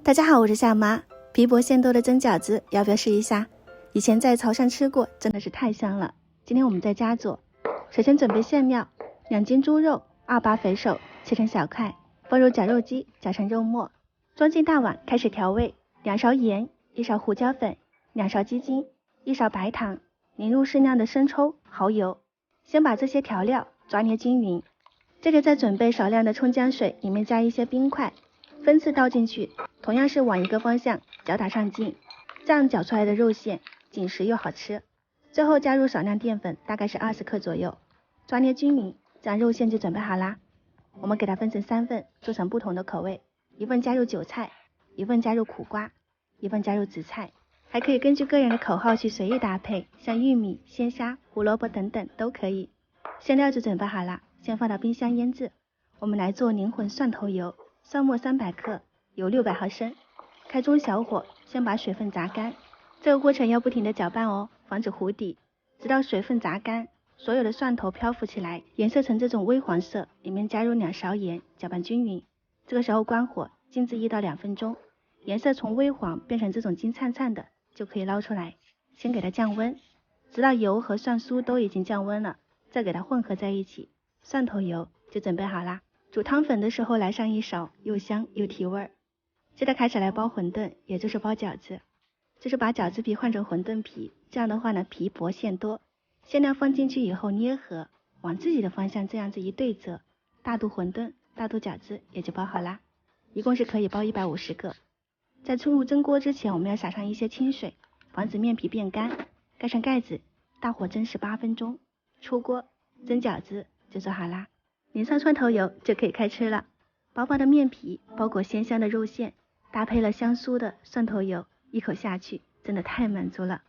大家好，我是夏妈。皮薄馅多的蒸饺子，要不要试一下？以前在潮汕吃过，真的是太香了。今天我们在家做，首先准备馅料：2斤猪肉，2把肥手切成小块，放入绞肉机绞成肉末，装进大碗，开始调味：2勺盐，1勺胡椒粉，2勺鸡精，1勺白糖，淋入适量的生抽、蚝油。先把这些调料抓捏均匀。接着再准备少量的葱姜水，里面加一些冰块，分次倒进去，同样是往一个方向搅打上劲，这样搅出来的肉馅紧实又好吃。最后加入少量淀粉，大概是20克左右，抓捏均匀，这样肉馅就准备好啦。我们给它分成3份，做成不同的口味，1份加入韭菜，1份加入苦瓜，1份加入紫菜，还可以根据个人的口号去随意搭配，像玉米、鲜虾、胡萝卜等等都可以。馅料就准备好了，先放到冰箱腌制。我们来做灵魂蒜头油，蒜末300克，油600毫升，开中小火，先把水分炸干。这个过程要不停的搅拌哦，防止糊底，直到水分炸干，所有的蒜头漂浮起来，颜色呈这种微黄色，里面加入2勺盐，搅拌均匀。这个时候关火，静置1到2分钟，颜色从微黄变成这种金灿灿的，就可以捞出来。先给它降温，直到油和蒜酥都已经降温了，再给它混合在一起，蒜头油就准备好啦。煮汤粉的时候来上1勺，又香又提味儿。接着开始来包馄饨，也就是包饺子，就是把饺子皮换成馄饨皮，这样的话呢，皮薄馅多。馅料放进去以后捏合，往自己的方向这样子一对折，大肚馄饨、大肚饺子也就包好啦。一共是可以包150个。在出入蒸锅之前，我们要撒上一些清水，防止面皮变干。盖上盖子，大火蒸18分钟。出锅蒸饺子就做好啦，淋上蒜头油就可以开吃了。薄薄的面皮包裹鲜香的肉馅，搭配了香酥的蒜头油，一口下去真的太满足了。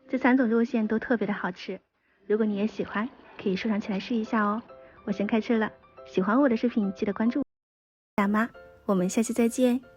这3种肉馅都特别的好吃，如果你也喜欢，可以收藏起来试一下哦。我先开吃了，喜欢我的视频记得关注我，大妈，我们下期再见。